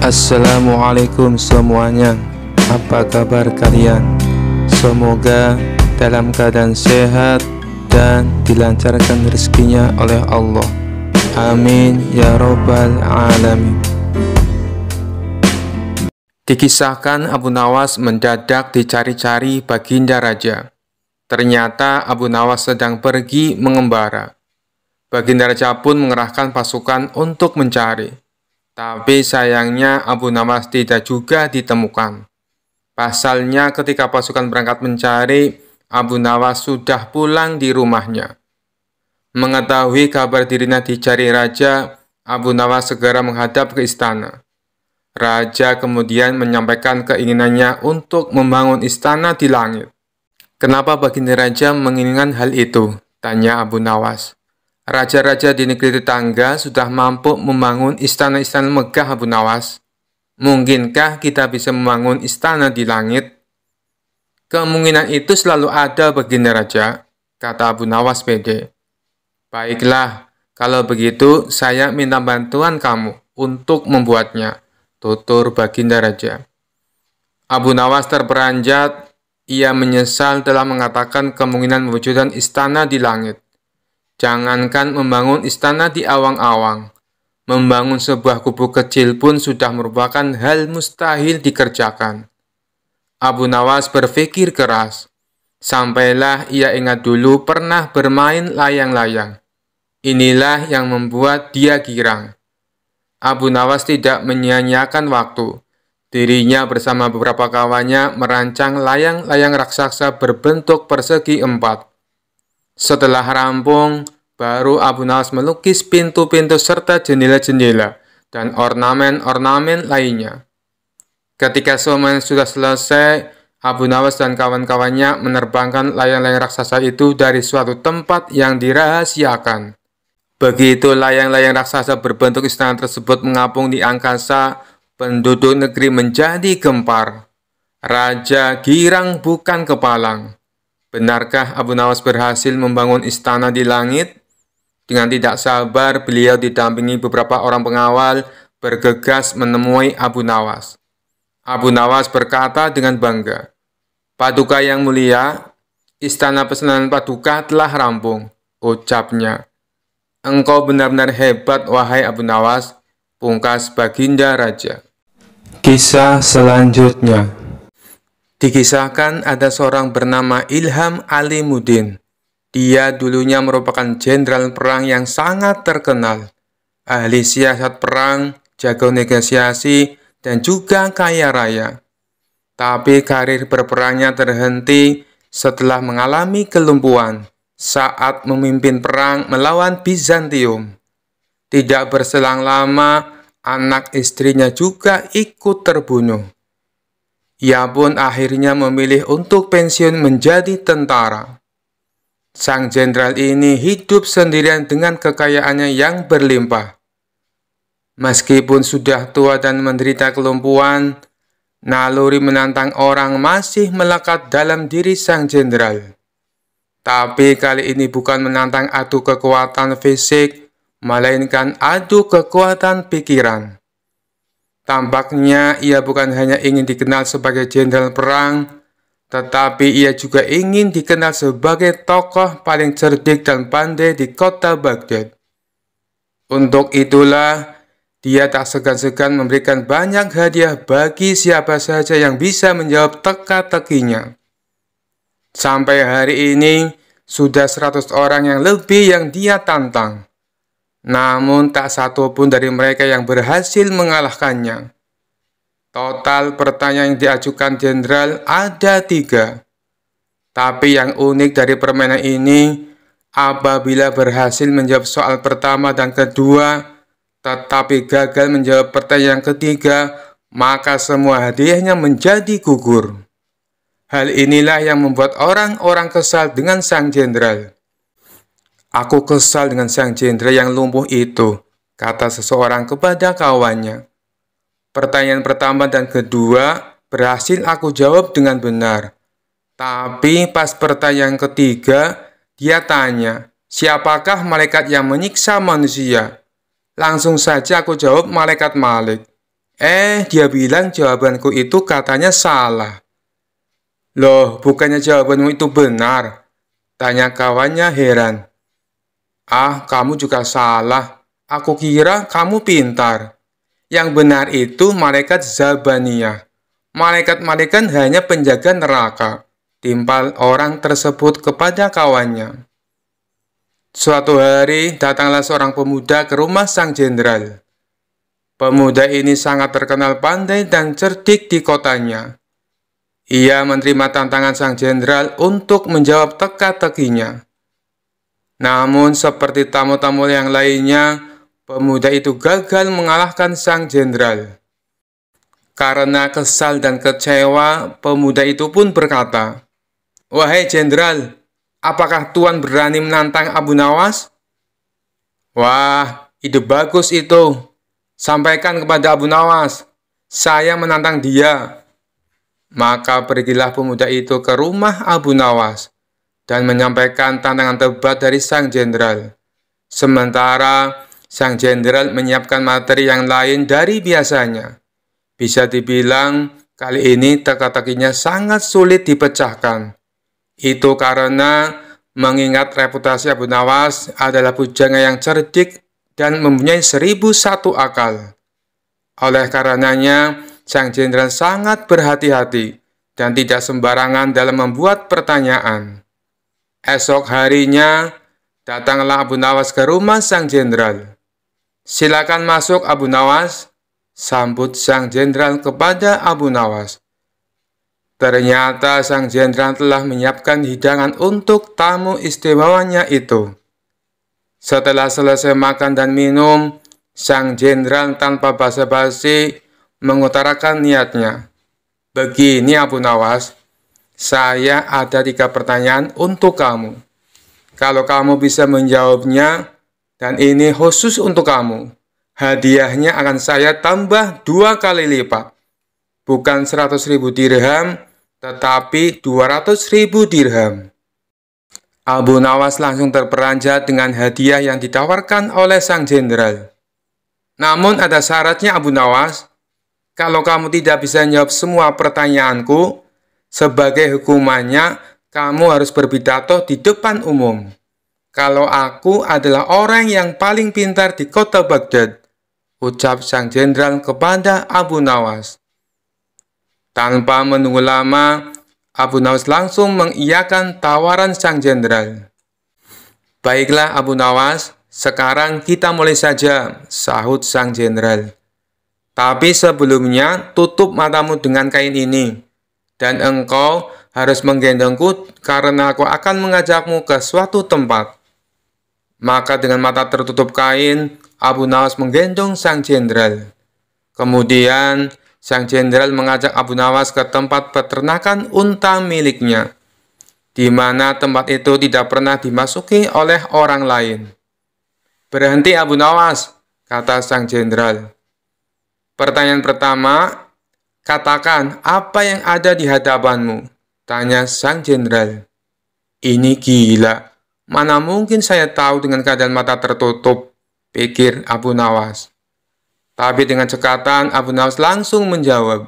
Assalamualaikum semuanya. Apa kabar kalian? Semoga dalam keadaan sehat dan dilancarkan rezekinya oleh Allah. Amin ya robbal alamin. Dikisahkan Abu Nawas mendadak dicari-cari Baginda Raja. Ternyata Abu Nawas sedang pergi mengembara. Baginda Raja pun mengerahkan pasukan untuk mencari. Tapi sayangnya Abu Nawas tidak juga ditemukan. Pasalnya ketika pasukan berangkat mencari, Abu Nawas sudah pulang di rumahnya. Mengetahui kabar dirinya dicari raja, Abu Nawas segera menghadap ke istana. Raja kemudian menyampaikan keinginannya untuk membangun istana di langit. Kenapa Baginda Raja menginginkan hal itu? Tanya Abu Nawas. Raja-raja di negeri tetangga sudah mampu membangun istana-istana megah, Abu Nawas. Mungkinkah kita bisa membangun istana di langit? Kemungkinan itu selalu ada, Baginda Raja, kata Abu Nawas pede. Baiklah, kalau begitu saya minta bantuan kamu untuk membuatnya, tutur Baginda Raja. Abu Nawas terperanjat, ia menyesal telah mengatakan kemungkinan mewujudkan istana di langit. Jangankan membangun istana di awang-awang, membangun sebuah kubu kecil pun sudah merupakan hal mustahil dikerjakan. Abu Nawas berpikir keras. Sampailah ia ingat dulu pernah bermain layang-layang. Inilah yang membuat dia girang. Abu Nawas tidak menyia-nyiakan waktu. Dirinya bersama beberapa kawannya merancang layang-layang raksasa berbentuk persegi 4. Setelah rampung, baru Abu Nawas melukis pintu-pintu serta jendela-jendela dan ornamen-ornamen lainnya. Ketika semuanya sudah selesai, Abu Nawas dan kawan-kawannya menerbangkan layang-layang raksasa itu dari suatu tempat yang dirahasiakan. Begitu layang-layang raksasa berbentuk istana tersebut mengapung di angkasa, penduduk negeri menjadi gempar. Raja girang bukan kepalang. Benarkah Abu Nawas berhasil membangun istana di langit? Dengan tidak sabar, beliau didampingi beberapa orang pengawal bergegas menemui Abu Nawas. Abu Nawas berkata dengan bangga, "Paduka yang mulia, istana pesanan Paduka telah rampung," ucapnya. "Engkau benar-benar hebat, wahai Abu Nawas," pungkas Baginda Raja. Kisah selanjutnya. Dikisahkan ada seorang bernama Ilham Alimuddin. Dia dulunya merupakan jenderal perang yang sangat terkenal, ahli siasat perang, jago negosiasi, dan juga kaya raya. Tapi karir berperangnya terhenti setelah mengalami kelumpuhan saat memimpin perang melawan Bizantium. Tidak berselang lama, anak istrinya juga ikut terbunuh. Ia pun akhirnya memilih untuk pensiun menjadi tentara. Sang jenderal ini hidup sendirian dengan kekayaannya yang berlimpah. Meskipun sudah tua dan menderita kelumpuhan, naluri menantang orang masih melekat dalam diri sang jenderal. Tapi kali ini bukan menantang adu kekuatan fisik, melainkan adu kekuatan pikiran. Tampaknya ia bukan hanya ingin dikenal sebagai jenderal perang, tetapi ia juga ingin dikenal sebagai tokoh paling cerdik dan pandai di kota Baghdad. Untuk itulah, dia tak segan-segan memberikan banyak hadiah bagi siapa saja yang bisa menjawab teka-tekinya. Sampai hari ini, sudah 100 orang yang lebih yang dia tantang. Namun tak satu pun dari mereka yang berhasil mengalahkannya. Total pertanyaan yang diajukan jenderal ada 3. Tapi yang unik dari permainan ini, apabila berhasil menjawab soal pertama dan kedua, tetapi gagal menjawab pertanyaan yang ketiga, maka semua hadiahnya menjadi gugur. Hal inilah yang membuat orang-orang kesal dengan sang jenderal. "Aku kesal dengan sang jenderal yang lumpuh itu," kata seseorang kepada kawannya. "Pertanyaan pertama dan kedua berhasil aku jawab dengan benar. Tapi pas pertanyaan ketiga, dia tanya, siapakah malaikat yang menyiksa manusia? Langsung saja aku jawab malaikat Malik. Dia bilang jawabanku itu katanya salah. Loh, bukannya jawabanmu itu benar? Tanya kawannya heran. Kamu juga salah. Aku kira kamu pintar. Yang benar itu malaikat Zabaniyah. Malaikat-malaikat hanya penjaga neraka. Timpal orang tersebut kepada kawannya. Suatu hari datanglah seorang pemuda ke rumah sang jenderal. Pemuda ini sangat terkenal pandai dan cerdik di kotanya. Ia menerima tantangan sang jenderal untuk menjawab teka-tekinya. Namun seperti tamu-tamu yang lainnya, pemuda itu gagal mengalahkan sang jenderal. Karena kesal dan kecewa, pemuda itu pun berkata, "Wahai jenderal, apakah Tuan berani menantang Abu Nawas?" "Wah, ide bagus itu. Sampaikan kepada Abu Nawas, saya menantang dia." Maka pergilah pemuda itu ke rumah Abu Nawas dan menyampaikan tantangan debat dari sang jenderal. Sementara sang jenderal menyiapkan materi yang lain dari biasanya. Bisa dibilang kali ini teka-tekinya sangat sulit dipecahkan. Itu karena mengingat reputasi Abu Nawas adalah pujangga yang cerdik dan mempunyai 1001 akal. Oleh karenanya, sang jenderal sangat berhati-hati dan tidak sembarangan dalam membuat pertanyaan. Esok harinya, datanglah Abu Nawas ke rumah sang jenderal. "Silakan masuk Abu Nawas," sambut sang jenderal kepada Abu Nawas. Ternyata sang jenderal telah menyiapkan hidangan untuk tamu istimewanya itu. Setelah selesai makan dan minum, sang jenderal tanpa basa-basi mengutarakan niatnya. "Begini Abu Nawas, saya ada 3 pertanyaan untuk kamu. Kalau kamu bisa menjawabnya, dan ini khusus untuk kamu, hadiahnya akan saya tambah 2 kali lipat. Bukan 100.000 dirham, tetapi 200.000 dirham." Abu Nawas langsung terperanjat dengan hadiah yang ditawarkan oleh sang jenderal. "Namun ada syaratnya Abu Nawas. Kalau kamu tidak bisa menjawab semua pertanyaanku, sebagai hukumannya kamu harus berpidato di depan umum. Kalau aku adalah orang yang paling pintar di kota Baghdad," ucap sang jenderal kepada Abu Nawas. Tanpa menunggu lama, Abu Nawas langsung mengiyakan tawaran sang jenderal. "Baiklah Abu Nawas, sekarang kita mulai saja," sahut sang jenderal. "Tapi sebelumnya tutup matamu dengan kain ini, dan engkau harus menggendongku karena aku akan mengajakmu ke suatu tempat." Maka dengan mata tertutup kain, Abu Nawas menggendong sang jenderal. Kemudian sang jenderal mengajak Abu Nawas ke tempat peternakan unta miliknya, di mana tempat itu tidak pernah dimasuki oleh orang lain. "Berhenti Abu Nawas," kata sang jenderal. "Pertanyaan pertama, katakan apa yang ada di hadapanmu," tanya sang jenderal. "Ini gila, mana mungkin saya tahu dengan keadaan mata tertutup," pikir Abu Nawas. Tapi dengan cekatan, Abu Nawas langsung menjawab,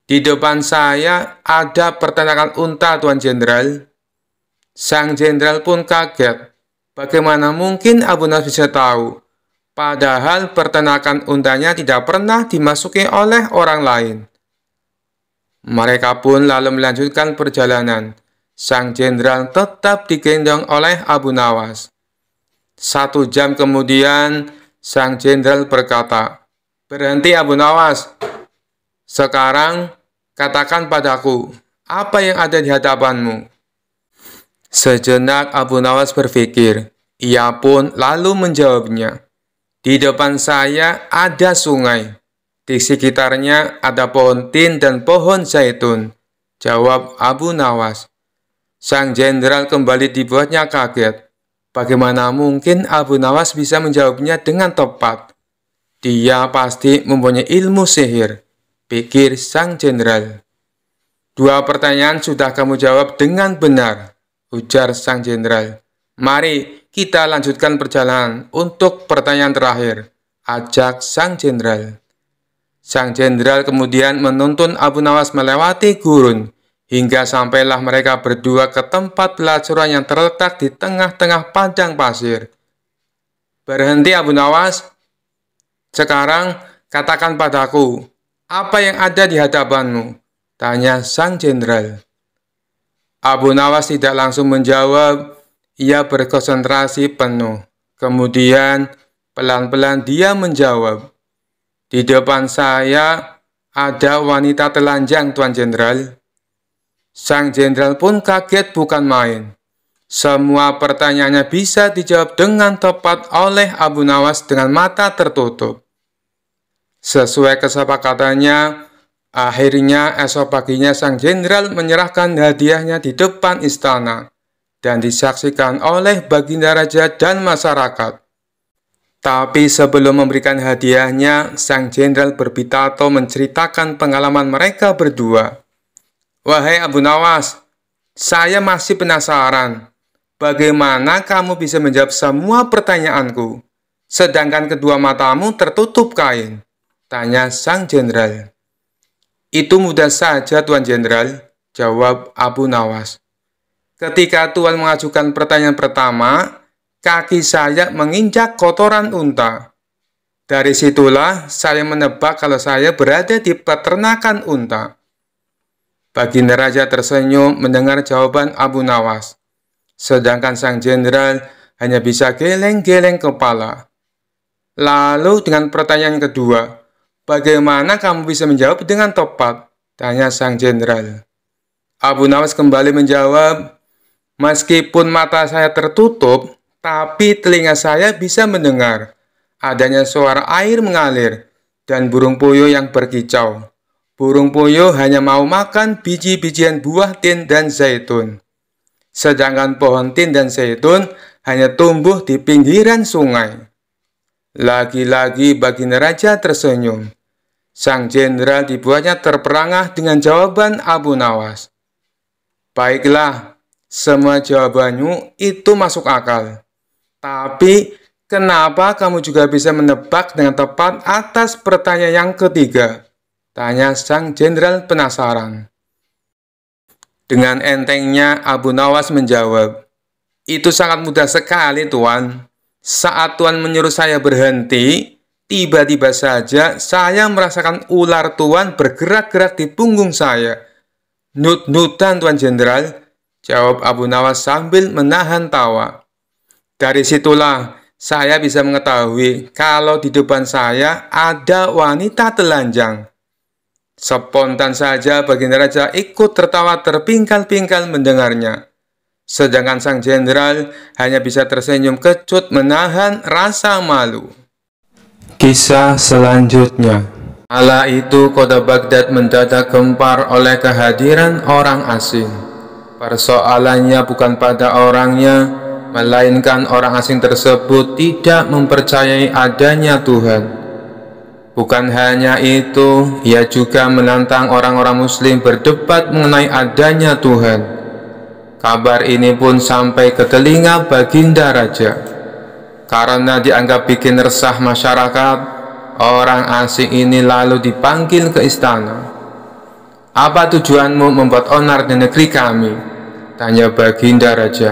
"Di depan saya ada peternakan unta, Tuan Jenderal." Sang jenderal pun kaget. Bagaimana mungkin Abu Nawas bisa tahu? Padahal peternakan untanya tidak pernah dimasuki oleh orang lain. Mereka pun lalu melanjutkan perjalanan. Sang jenderal tetap digendong oleh Abu Nawas. 1 jam kemudian, sang jenderal berkata, "Berhenti Abu Nawas. Sekarang katakan padaku, apa yang ada di hadapanmu?" Sejenak Abu Nawas berpikir. Ia pun lalu menjawabnya, "Di depan saya ada sungai. Di sekitarnya ada pohon tin dan pohon zaitun," jawab Abu Nawas. Sang jenderal kembali dibuatnya kaget. Bagaimana mungkin Abu Nawas bisa menjawabnya dengan tepat? Dia pasti mempunyai ilmu sihir, pikir sang jenderal. "2 pertanyaan sudah kamu jawab dengan benar," ujar sang jenderal. "Mari kita lanjutkan perjalanan untuk pertanyaan terakhir," ajak sang jenderal. Sang jenderal kemudian menuntun Abu Nawas melewati gurun, hingga sampailah mereka berdua ke tempat pelacuran yang terletak di tengah-tengah padang pasir. "Berhenti Abu Nawas. Sekarang katakan padaku, apa yang ada di hadapanmu?" tanya sang jenderal. Abu Nawas tidak langsung menjawab, ia berkonsentrasi penuh. Kemudian pelan-pelan dia menjawab, "Di depan saya ada wanita telanjang, Tuan Jenderal." Sang jenderal pun kaget bukan main. Semua pertanyaannya bisa dijawab dengan tepat oleh Abu Nawas dengan mata tertutup. Sesuai kesepakatannya, akhirnya esok paginya sang jenderal menyerahkan hadiahnya di depan istana dan disaksikan oleh Baginda Raja dan masyarakat. Tapi sebelum memberikan hadiahnya, sang jenderal berpidato menceritakan pengalaman mereka berdua. "Wahai Abu Nawas, saya masih penasaran. Bagaimana kamu bisa menjawab semua pertanyaanku, sedangkan kedua matamu tertutup kain?" tanya sang jenderal. "Itu mudah saja, Tuan Jenderal," jawab Abu Nawas. "Ketika Tuan mengajukan pertanyaan pertama, kaki saya menginjak kotoran unta. Dari situlah saya menebak kalau saya berada di peternakan unta." Baginda Raja tersenyum mendengar jawaban Abu Nawas, sedangkan sang jenderal hanya bisa geleng-geleng kepala. "Lalu dengan pertanyaan kedua, bagaimana kamu bisa menjawab dengan tepat?" tanya sang jenderal. Abu Nawas kembali menjawab, "Meskipun mata saya tertutup, tapi telinga saya bisa mendengar adanya suara air mengalir dan burung puyuh yang berkicau. Burung puyuh hanya mau makan biji-bijian buah tin dan zaitun. Sedangkan pohon tin dan zaitun hanya tumbuh di pinggiran sungai." Lagi-lagi Baginda Raja tersenyum. Sang jenderal dibuatnya terperangah dengan jawaban Abu Nawas. "Baiklah, semua jawabanmu itu masuk akal. Tapi kenapa kamu juga bisa menebak dengan tepat atas pertanyaan yang ketiga?" tanya sang jenderal penasaran. Dengan entengnya Abu Nawas menjawab, "Itu sangat mudah sekali, Tuan. Saat Tuan menyuruh saya berhenti, tiba-tiba saja saya merasakan ular Tuan bergerak-gerak di punggung saya." "Nut-nutan, Tuan Jenderal," jawab Abu Nawas sambil menahan tawa. "Dari situlah saya bisa mengetahui kalau di depan saya ada wanita telanjang." Spontan saja Baginda Raja ikut tertawa terpingkal-pingkal mendengarnya. Sedangkan sang jenderal hanya bisa tersenyum kecut menahan rasa malu. Kisah selanjutnya. Kala itu kota Baghdad mendadak gempar oleh kehadiran orang asing. Persoalannya bukan pada orangnya, melainkan orang asing tersebut tidak mempercayai adanya Tuhan. Bukan hanya itu, ia juga menantang orang-orang muslim berdebat mengenai adanya Tuhan. Kabar ini pun sampai ke telinga Baginda Raja. Karena dianggap bikin resah masyarakat, orang asing ini lalu dipanggil ke istana. "Apa tujuanmu membuat onar di negeri kami?" tanya Baginda Raja.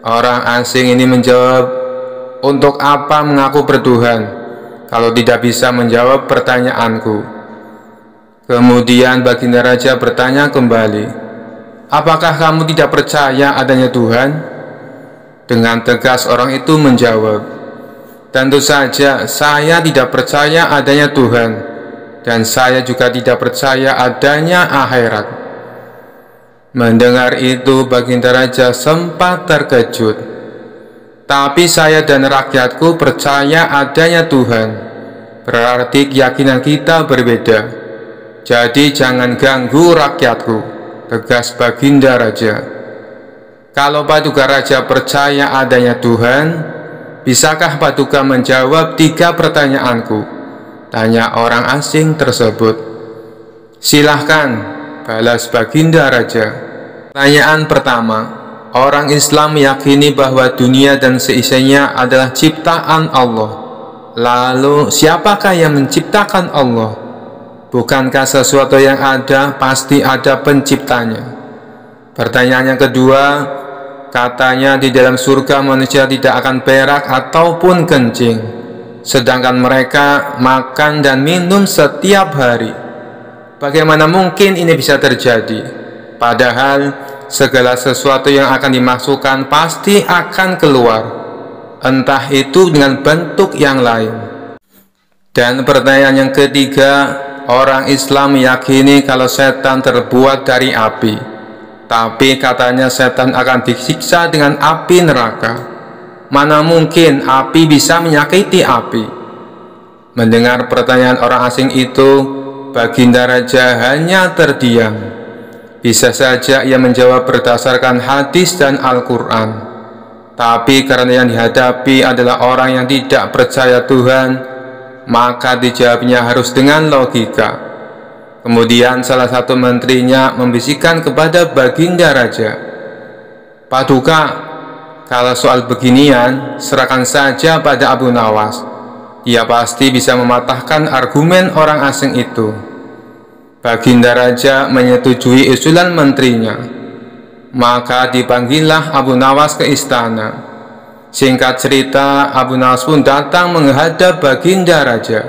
Orang asing ini menjawab, "Untuk apa mengaku bertuhan kalau tidak bisa menjawab pertanyaanku?" Kemudian Baginda Raja bertanya kembali, "Apakah kamu tidak percaya adanya Tuhan?" Dengan tegas orang itu menjawab, "Tentu saja saya tidak percaya adanya Tuhan, dan saya juga tidak percaya adanya akhirat." Mendengar itu Baginda Raja sempat terkejut. "Tapi saya dan rakyatku percaya adanya Tuhan. Berarti keyakinan kita berbeda. Jadi jangan ganggu rakyatku," tegas Baginda Raja. "Kalau Paduka Raja percaya adanya Tuhan, bisakah Paduka menjawab 3 pertanyaanku?" tanya orang asing tersebut. "Silahkan," balas Baginda Raja. Pertanyaan pertama. Orang Islam meyakini bahwa dunia dan seisinya adalah ciptaan Allah. Lalu, siapakah yang menciptakan Allah? Bukankah sesuatu yang ada pasti ada penciptanya? Pertanyaan yang kedua, katanya di dalam surga manusia tidak akan berak ataupun kencing, sedangkan mereka makan dan minum setiap hari. Bagaimana mungkin ini bisa terjadi? Padahal segala sesuatu yang akan dimasukkan pasti akan keluar, entah itu dengan bentuk yang lain. Dan pertanyaan yang ketiga, orang Islam meyakini kalau setan terbuat dari api, tapi katanya setan akan disiksa dengan api neraka. Mana mungkin api bisa menyakiti api? Mendengar pertanyaan orang asing itu, Baginda Raja hanya terdiam. Bisa saja ia menjawab berdasarkan hadis dan Al-Quran, tapi karena yang dihadapi adalah orang yang tidak percaya Tuhan, maka dijawabnya harus dengan logika. Kemudian salah satu menterinya membisikkan kepada Baginda Raja, "Paduka, kalau soal beginian serahkan saja pada Abu Nawas. Dia pasti bisa mematahkan argumen orang asing itu." Baginda Raja menyetujui usulan menterinya. Maka dipanggillah Abu Nawas ke istana. Singkat cerita, Abu Nawas pun datang menghadap Baginda Raja.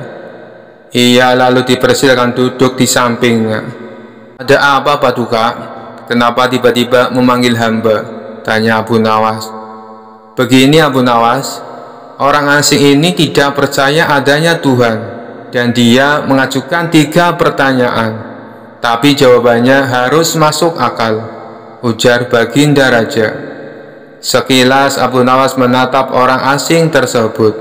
Ia lalu dipersilakan duduk di sampingnya. "Ada apa, Paduka? Kenapa tiba-tiba memanggil hamba?" tanya Abu Nawas. "Begini Abu Nawas, orang asing ini tidak percaya adanya Tuhan, dan dia mengajukan 3 pertanyaan, tapi jawabannya harus masuk akal," ujar Baginda Raja. Sekilas Abu Nawas menatap orang asing tersebut.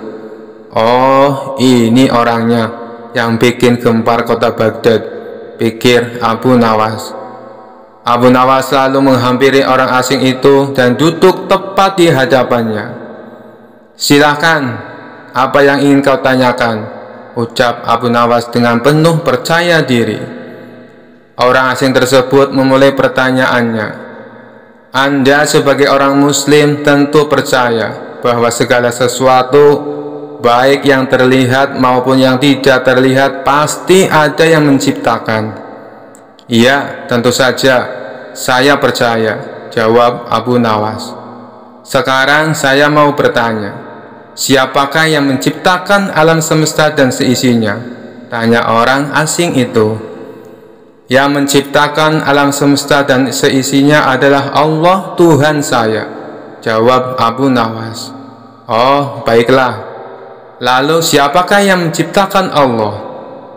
"Oh, ini orangnya yang bikin gempar kota Baghdad," pikir Abu Nawas. Abu Nawas lalu menghampiri orang asing itu dan duduk tepat di hadapannya. "Silakan, apa yang ingin kau tanyakan?" ucap Abu Nawas dengan penuh percaya diri. Orang asing tersebut memulai pertanyaannya. "Anda sebagai orang Muslim tentu percaya bahwa segala sesuatu, baik yang terlihat maupun yang tidak terlihat, pasti ada yang menciptakan." "Iya, tentu saja, saya percaya," jawab Abu Nawas. "Sekarang saya mau bertanya, siapakah yang menciptakan alam semesta dan seisinya?" tanya orang asing itu. "Yang menciptakan alam semesta dan seisinya adalah Allah Tuhan saya," jawab Abu Nawas. "Oh, baiklah. Lalu siapakah yang menciptakan Allah?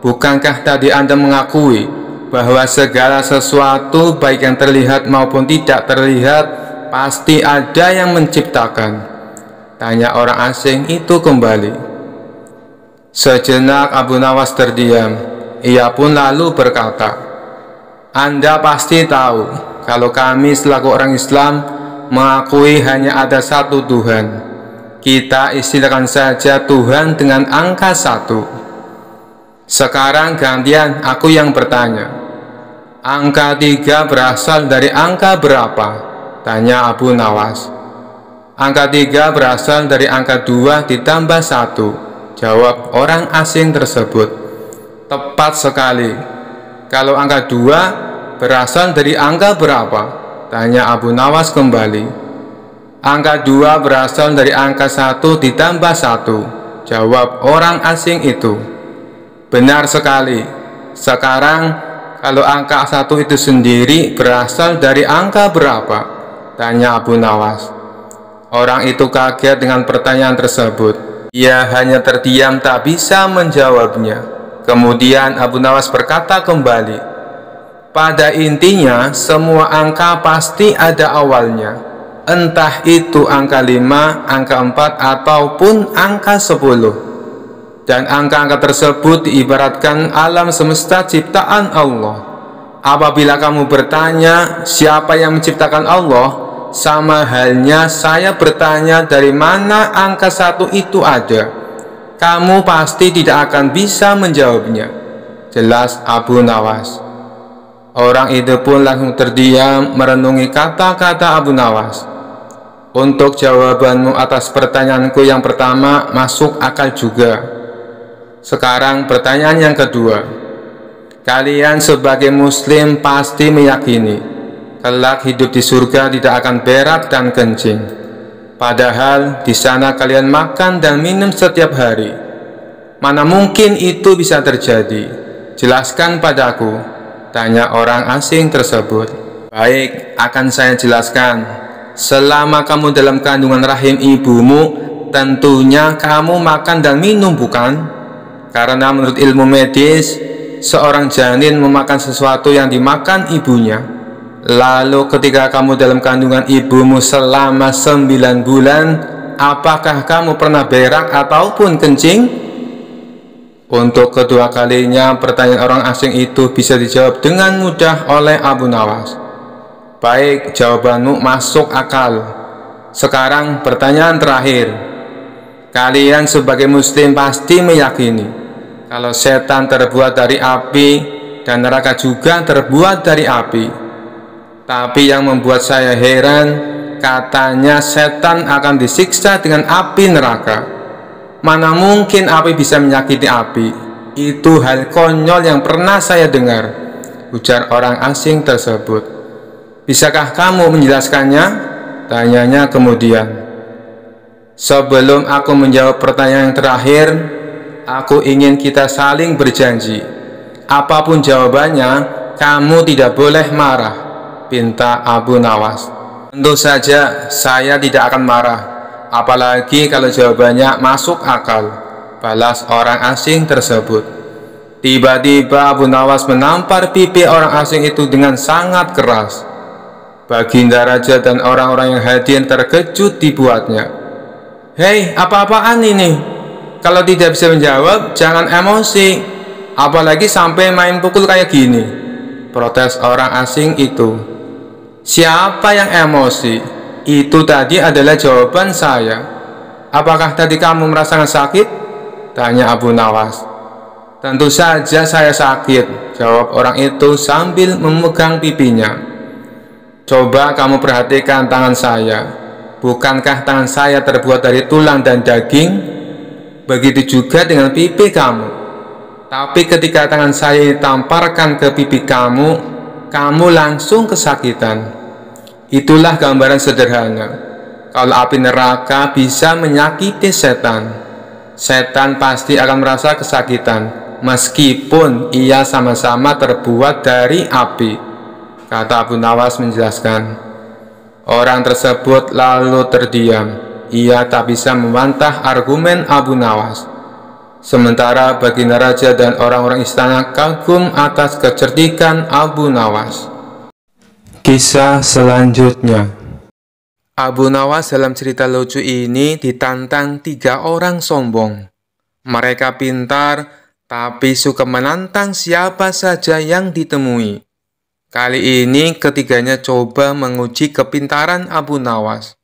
Bukankah tadi Anda mengakui bahwa segala sesuatu, baik yang terlihat maupun tidak terlihat, pasti ada yang menciptakan?" tanya orang asing itu kembali. Sejenak Abu Nawas terdiam. Ia pun lalu berkata, "Anda pasti tahu kalau kami selaku orang Islam mengakui hanya ada satu Tuhan. Kita istilahkan saja Tuhan dengan angka 1. Sekarang gantian aku yang bertanya. Angka 3 berasal dari angka berapa?" tanya Abu Nawas. "Angka 3 berasal dari angka 2 ditambah 1, jawab orang asing tersebut. "Tepat sekali. Kalau angka 2 berasal dari angka berapa?" tanya Abu Nawas kembali. "Angka 2 berasal dari angka 1 ditambah 1, jawab orang asing itu. "Benar sekali. Sekarang kalau angka 1 itu sendiri berasal dari angka berapa?" tanya Abu Nawas. Orang itu kaget dengan pertanyaan tersebut. Ia hanya terdiam tak bisa menjawabnya. Kemudian Abu Nawas berkata kembali, "Pada intinya semua angka pasti ada awalnya. Entah itu angka 5, angka 4, ataupun angka 10. Dan angka-angka tersebut diibaratkan alam semesta ciptaan Allah. Apabila kamu bertanya siapa yang menciptakan Allah, sama halnya saya bertanya dari mana angka 1 itu ada. Kamu pasti tidak akan bisa menjawabnya," jelas Abu Nawas. Orang itu pun langsung terdiam merenungi kata-kata Abu Nawas. "Untuk jawabanmu atas pertanyaanku yang pertama masuk akal juga. Sekarang pertanyaan yang kedua. Kalian sebagai muslim pasti meyakini kelak hidup di surga tidak akan berak dan kencing. Padahal di sana kalian makan dan minum setiap hari. Mana mungkin itu bisa terjadi? Jelaskan padaku, tanya orang asing tersebut. Baik, akan saya jelaskan. Selama kamu dalam kandungan rahim ibumu, tentunya kamu makan dan minum, bukan? Karena menurut ilmu medis, seorang janin memakan sesuatu yang dimakan ibunya. Lalu ketika kamu dalam kandungan ibumu selama 9 bulan, apakah kamu pernah berak ataupun kencing? Untuk kedua kalinya, pertanyaan orang asing itu bisa dijawab dengan mudah oleh Abu Nawas. Baik, jawabanmu masuk akal. Sekarang pertanyaan terakhir. Kalian sebagai muslim pasti meyakini kalau setan terbuat dari api dan neraka juga terbuat dari api. Tapi yang membuat saya heran, katanya setan akan disiksa dengan api neraka. Mana mungkin api bisa menyakiti api? Itu hal konyol yang pernah saya dengar, ujar orang asing tersebut. Bisakah kamu menjelaskannya? Tanyanya kemudian. Sebelum aku menjawab pertanyaan yang terakhir, aku ingin kita saling berjanji. Apapun jawabannya, kamu tidak boleh marah, pinta Abu Nawas. Tentu saja saya tidak akan marah, apalagi kalau jawabannya masuk akal, balas orang asing tersebut. Tiba-tiba Abu Nawas menampar pipi orang asing itu dengan sangat keras. Baginda Raja dan orang-orang yang hadir terkejut dibuatnya. Hei, apa-apaan ini? Kalau tidak bisa menjawab, jangan emosi. Apalagi sampai main pukul kayak gini, protes orang asing itu. Siapa yang emosi? Itu tadi adalah jawaban saya. Apakah tadi kamu merasakan sakit? Tanya Abu Nawas. Tentu saja saya sakit, jawab orang itu sambil memegang pipinya. Coba kamu perhatikan tangan saya. Bukankah tangan saya terbuat dari tulang dan daging? Begitu juga dengan pipi kamu. Tapi ketika tangan saya ditamparkan ke pipi kamu, kamu langsung kesakitan. Itulah gambaran sederhana. Kalau api neraka bisa menyakiti setan, setan pasti akan merasa kesakitan, meskipun ia sama-sama terbuat dari api, kata Abu Nawas menjelaskan. Orang tersebut lalu terdiam. Ia tak bisa membantah argumen Abu Nawas. Sementara Baginda Raja dan orang-orang istana kagum atas kecerdikan Abu Nawas. Kisah selanjutnya. Abu Nawas dalam cerita lucu ini ditantang 3 orang sombong. Mereka pintar, tapi suka menantang siapa saja yang ditemui. Kali ini ketiganya coba menguji kepintaran Abu Nawas.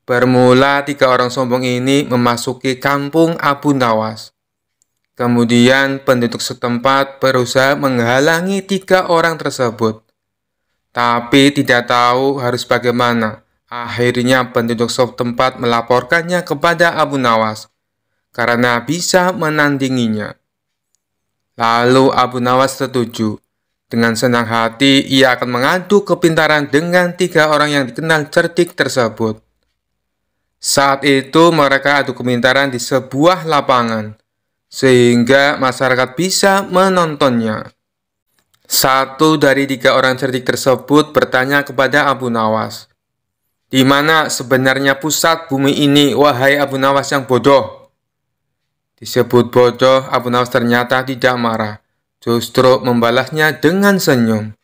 Bermula 3 orang sombong ini memasuki kampung Abu Nawas. Kemudian penduduk setempat berusaha menghalangi 3 orang tersebut. Tapi tidak tahu harus bagaimana. Akhirnya penduduk setempat melaporkannya kepada Abu Nawas karena bisa menandinginya. Lalu Abu Nawas setuju. Dengan senang hati, ia akan mengadu kepintaran dengan 3 orang yang dikenal cerdik tersebut. Saat itu mereka adu kepintaran di sebuah lapangan, sehingga masyarakat bisa menontonnya. Satu dari 3 orang cerdik tersebut bertanya kepada Abu Nawas, "Di mana sebenarnya pusat bumi ini, wahai Abu Nawas yang bodoh?" Disebut bodoh, Abu Nawas ternyata tidak marah. Justru membalasnya dengan senyum.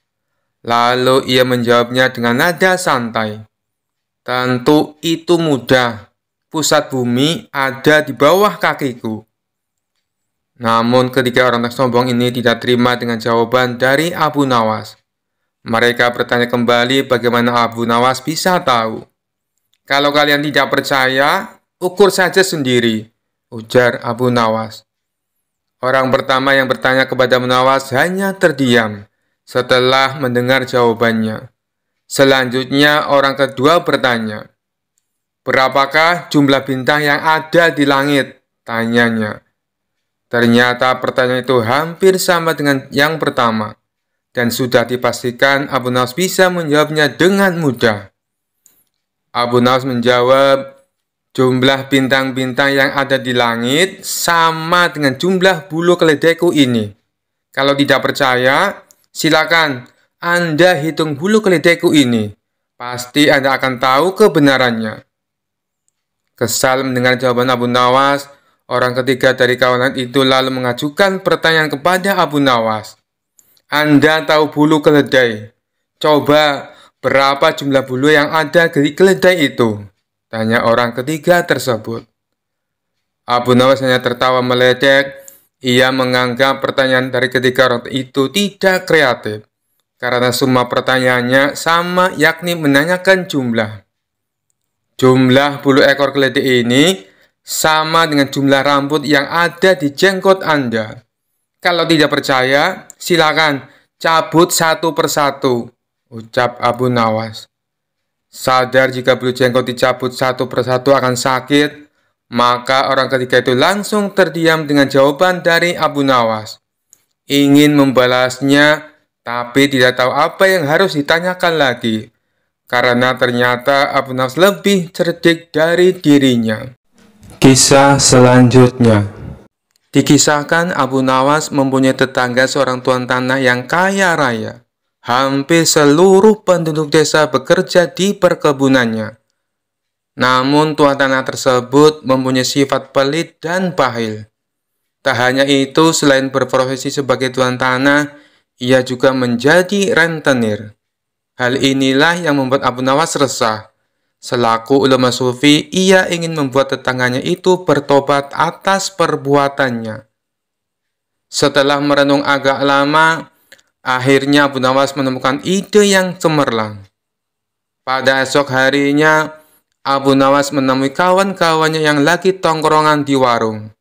Lalu ia menjawabnya dengan nada santai. Tentu itu mudah. Pusat bumi ada di bawah kakiku. Namun ketiga orang sombong ini tidak terima dengan jawaban dari Abu Nawas. Mereka bertanya kembali bagaimana Abu Nawas bisa tahu. Kalau kalian tidak percaya, ukur saja sendiri, ujar Abu Nawas. Orang pertama yang bertanya kepada Abu Nawas hanya terdiam setelah mendengar jawabannya. Selanjutnya orang kedua bertanya, "Berapakah jumlah bintang yang ada di langit?" tanyanya. Ternyata pertanyaan itu hampir sama dengan yang pertama, dan sudah dipastikan Abu Nawas bisa menjawabnya dengan mudah. Abu Nawas menjawab, jumlah bintang-bintang yang ada di langit sama dengan jumlah bulu keledaiku ini. Kalau tidak percaya, silakan Anda hitung bulu keledaiku ini. Pasti Anda akan tahu kebenarannya. Kesal mendengar jawaban Abu Nawas, orang ketiga dari kawanan itu lalu mengajukan pertanyaan kepada Abu Nawas. Anda tahu bulu keledai? Coba berapa jumlah bulu yang ada di keledai itu? Tanya orang ketiga tersebut. Abu Nawas hanya tertawa meledek. Ia menganggap pertanyaan dari ketiga orang itu tidak kreatif, karena semua pertanyaannya sama, yakni menanyakan jumlah. Jumlah bulu ekor keledai ini sama dengan jumlah rambut yang ada di jenggot Anda. Kalau tidak percaya, silakan cabut satu persatu, ucap Abu Nawas. Sadar jika bulu jenggot dicabut satu persatu akan sakit, maka orang ketiga itu langsung terdiam dengan jawaban dari Abu Nawas. Ingin membalasnya, tapi tidak tahu apa yang harus ditanyakan lagi, karena ternyata Abu Nawas lebih cerdik dari dirinya. Kisah selanjutnya. Dikisahkan Abu Nawas mempunyai tetangga seorang tuan tanah yang kaya raya. Hampir seluruh penduduk desa bekerja di perkebunannya. Namun tuan tanah tersebut mempunyai sifat pelit dan bahil. Tak hanya itu, selain berprofesi sebagai tuan tanah, ia juga menjadi rentenir. Hal inilah yang membuat Abu Nawas resah. Selaku ulama sufi, ia ingin membuat tetangganya itu bertobat atas perbuatannya. Setelah merenung agak lama, akhirnya Abu Nawas menemukan ide yang cemerlang. Pada esok harinya, Abu Nawas menemui kawan-kawannya yang lagi tongkrongan di warung.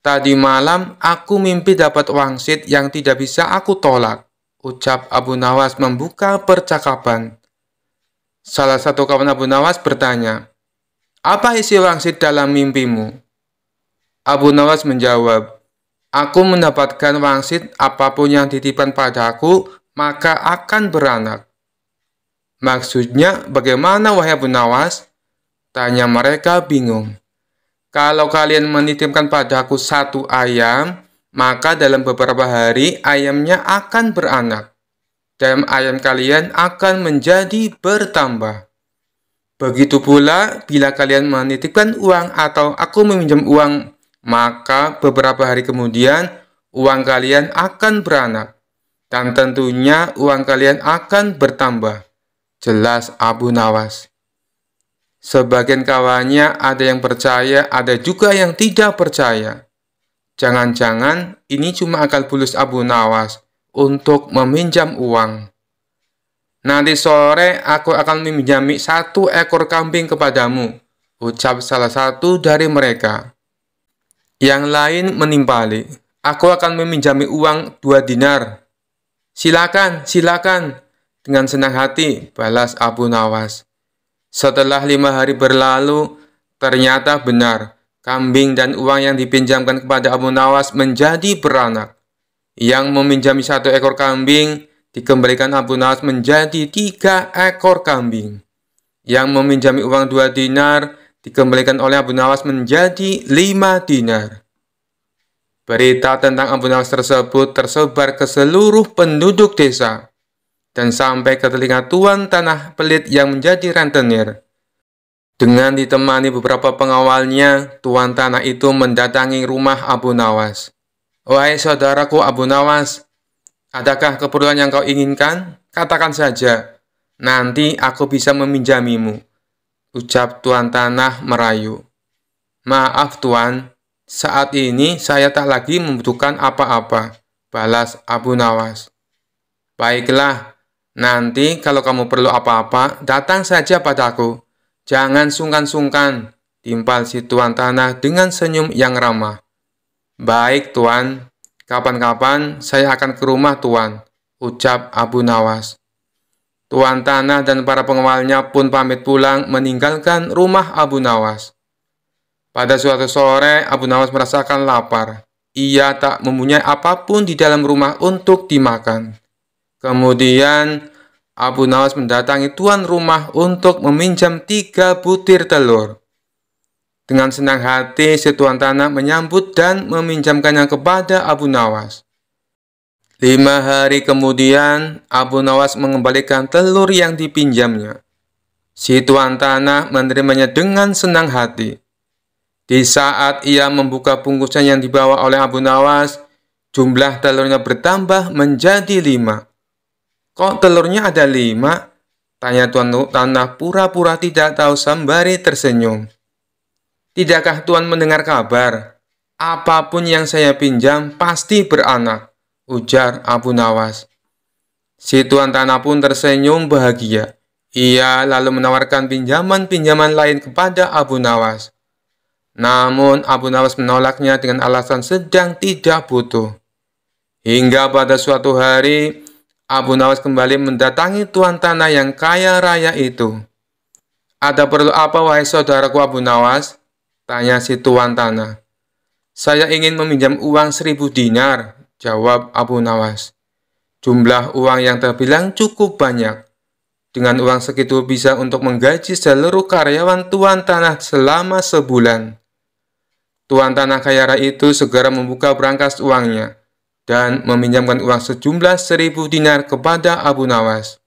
Tadi malam aku mimpi dapat wangsit yang tidak bisa aku tolak, ucap Abu Nawas membuka percakapan. Salah satu kawan Abu Nawas bertanya, apa isi wangsit dalam mimpimu? Abu Nawas menjawab, aku mendapatkan wangsit apapun yang dititipkan padaku, maka akan beranak. Maksudnya bagaimana wahai Abu Nawas? Tanya mereka bingung. Kalau kalian menitipkan padaku satu ayam, maka dalam beberapa hari ayamnya akan beranak. Dan ayam kalian akan menjadi bertambah. Begitu pula bila kalian menitipkan uang atau aku meminjam uang, maka beberapa hari kemudian uang kalian akan beranak. Dan tentunya uang kalian akan bertambah. Jelas Abu Nawas. Sebagian kawannya ada yang percaya, ada juga yang tidak percaya. Jangan-jangan ini cuma akal bulus Abu Nawas untuk meminjam uang. Nanti sore aku akan meminjami 1 ekor kambing kepadamu, ucap salah satu dari mereka. Yang lain menimpali, aku akan meminjami uang 2 dinar. Silakan, silakan. Dengan senang hati, balas Abu Nawas. Setelah 5 hari berlalu, ternyata benar, kambing dan uang yang dipinjamkan kepada Abu Nawas menjadi beranak. Yang meminjami 1 ekor kambing, dikembalikan Abu Nawas menjadi 3 ekor kambing. Yang meminjami uang 2 dinar, dikembalikan oleh Abu Nawas menjadi 5 dinar. Berita tentang Abu Nawas tersebut tersebar ke seluruh penduduk desa dan sampai ke telinga tuan tanah pelit yang menjadi rentenir. Dengan ditemani beberapa pengawalnya, tuan tanah itu mendatangi rumah Abu Nawas. Wahai saudaraku Abu Nawas, adakah keperluan yang kau inginkan? Katakan saja, nanti aku bisa meminjamimu, ucap tuan tanah merayu. Maaf tuan, saat ini saya tak lagi membutuhkan apa-apa, balas Abu Nawas. Baiklah, nanti kalau kamu perlu apa-apa, datang saja padaku. Jangan sungkan-sungkan, timpal si tuan tanah dengan senyum yang ramah. Baik tuan, kapan-kapan saya akan ke rumah tuan, ucap Abu Nawas. Tuan tanah dan para pengawalnya pun pamit pulang meninggalkan rumah Abu Nawas. Pada suatu sore, Abu Nawas merasakan lapar. ia tak mempunyai apapun di dalam rumah untuk dimakan. Kemudian Abu Nawas mendatangi tuan rumah untuk meminjam 3 butir telur. Dengan senang hati si tuan tanah menyambut dan meminjamkannya kepada Abu Nawas. 5 hari kemudian Abu Nawas mengembalikan telur yang dipinjamnya. Si tuan tanah menerimanya dengan senang hati. Di saat ia membuka bungkusan yang dibawa oleh Abu Nawas, jumlah telurnya bertambah menjadi 5. "Kok telurnya ada 5? Tanya tuan tanah pura-pura tidak tahu sembari tersenyum. "Tidakkah tuan mendengar kabar? Apapun yang saya pinjam pasti beranak," ujar Abu Nawas. Si tuan tanah pun tersenyum bahagia. Ia lalu menawarkan pinjaman-pinjaman lain kepada Abu Nawas. Namun Abu Nawas menolaknya dengan alasan sedang tidak butuh. Hingga pada suatu hari, Abu Nawas kembali mendatangi tuan tanah yang kaya raya itu. "Ada perlu apa, wahai saudaraku Abu Nawas?" tanya si tuan tanah. "Saya ingin meminjam uang 1000 dinar, jawab Abu Nawas. Jumlah uang yang terbilang cukup banyak. Dengan uang segitu bisa untuk menggaji seluruh karyawan tuan tanah selama sebulan. Tuan tanah kaya raya itu segera membuka berangkas uangnya dan meminjamkan uang sejumlah 1000 dinar kepada Abu Nawas.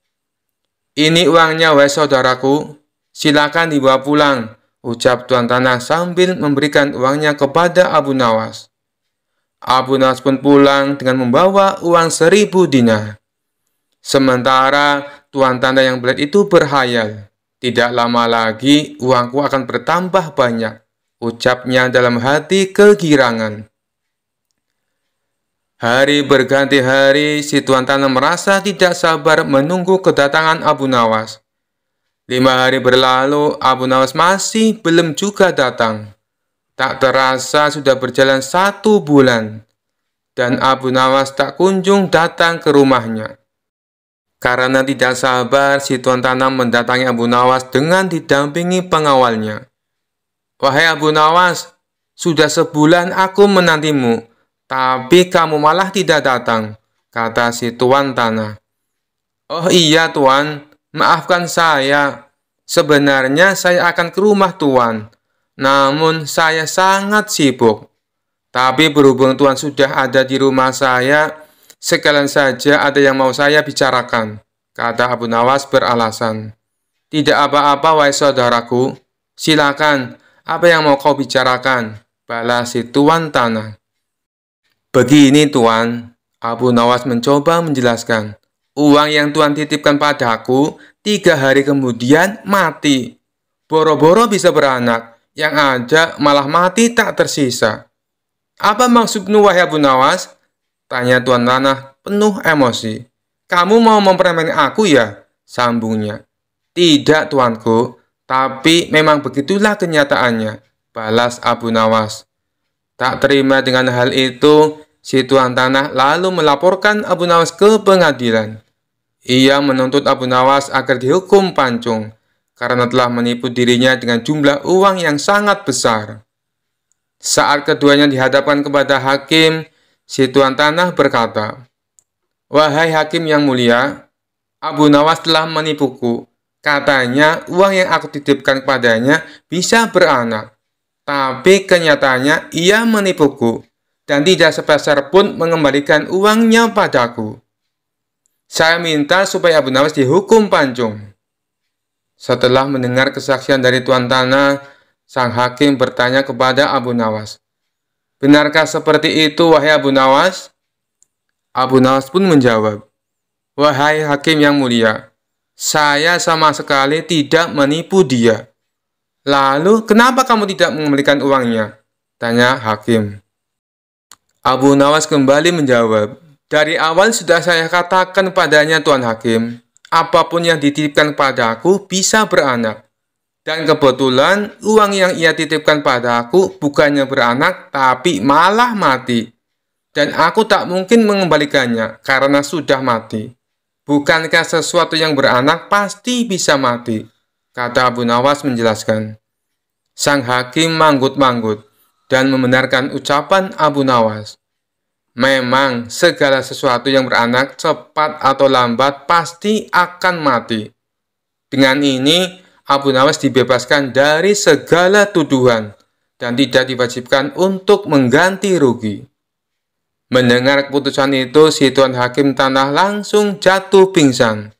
"Ini uangnya, wahai saudaraku, silakan dibawa pulang," ucap tuan tanah sambil memberikan uangnya kepada Abu Nawas. Abu Nawas pun pulang dengan membawa uang 1000 dinar. Sementara tuan tanah yang belat itu berhayal, "Tidak lama lagi uangku akan bertambah banyak," ucapnya dalam hati kegirangan. Hari berganti hari, si tuan tanah merasa tidak sabar menunggu kedatangan Abu Nawas. 5 hari berlalu, Abu Nawas masih belum juga datang. Tak terasa sudah berjalan 1 bulan, dan Abu Nawas tak kunjung datang ke rumahnya. Karena tidak sabar, si tuan tanah mendatangi Abu Nawas dengan didampingi pengawalnya. "Wahai Abu Nawas, sudah sebulan aku menantimu, tapi kamu malah tidak datang," kata si tuan tanah. "Oh iya tuan, maafkan saya. Sebenarnya saya akan ke rumah tuan, namun saya sangat sibuk. Tapi berhubung tuan sudah ada di rumah saya, sekalian saja ada yang mau saya bicarakan," kata Abu Nawas beralasan. "Tidak apa-apa, wahai saudaraku. Silakan, apa yang mau kau bicarakan?" balas si tuan tanah. "Begini tuan," Abu Nawas mencoba menjelaskan. "Uang yang tuan titipkan padaku 3 hari kemudian mati. Boro-boro bisa beranak, yang ada malah mati tak tersisa." "Apa maksudmu, wahai Abu Nawas?" tanya tuan tanah penuh emosi. "Kamu mau mempermainkan aku ya?" sambungnya. "Tidak tuanku, tapi memang begitulah kenyataannya," balas Abu Nawas. Tak terima dengan hal itu, si tuan tanah lalu melaporkan Abu Nawas ke pengadilan. Ia menuntut Abu Nawas agar dihukum pancung karena telah menipu dirinya dengan jumlah uang yang sangat besar. Saat keduanya dihadapkan kepada hakim, si tuan tanah berkata, "Wahai hakim yang mulia, Abu Nawas telah menipuku. Katanya uang yang aku titipkan kepadanya bisa beranak. Tapi kenyataannya ia menipuku dan tidak sepeser pun mengembalikan uangnya padaku. Saya minta supaya Abu Nawas dihukum pancung." Setelah mendengar kesaksian dari tuan tanah, sang hakim bertanya kepada Abu Nawas, "Benarkah seperti itu, wahai Abu Nawas?" Abu Nawas pun menjawab, "Wahai hakim yang mulia, saya sama sekali tidak menipu dia." "Lalu, kenapa kamu tidak mengembalikan uangnya?" tanya hakim. Abu Nawas kembali menjawab, "Dari awal sudah saya katakan padanya, Tuan Hakim, apapun yang dititipkan padaku bisa beranak. Dan kebetulan uang yang ia titipkan padaku bukannya beranak, tapi malah mati. Dan aku tak mungkin mengembalikannya karena sudah mati. Bukankah sesuatu yang beranak pasti bisa mati?" kata Abu Nawas menjelaskan. Sang hakim manggut-manggut dan membenarkan ucapan Abu Nawas. Memang segala sesuatu yang beranak cepat atau lambat pasti akan mati. Dengan ini, Abu Nawas dibebaskan dari segala tuduhan dan tidak diwajibkan untuk mengganti rugi. Mendengar keputusan itu, si tuan hakim tanah langsung jatuh pingsan.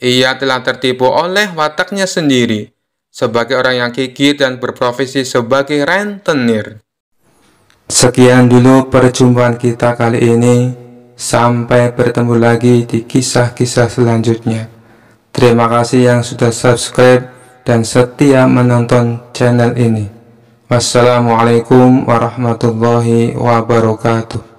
Ia telah tertipu oleh wataknya sendiri sebagai orang yang gigih dan berprofesi sebagai rentenir. Sekian dulu perjumpaan kita kali ini. Sampai bertemu lagi di kisah-kisah selanjutnya. Terima kasih yang sudah subscribe dan setia menonton channel ini. Wassalamualaikum warahmatullahi wabarakatuh.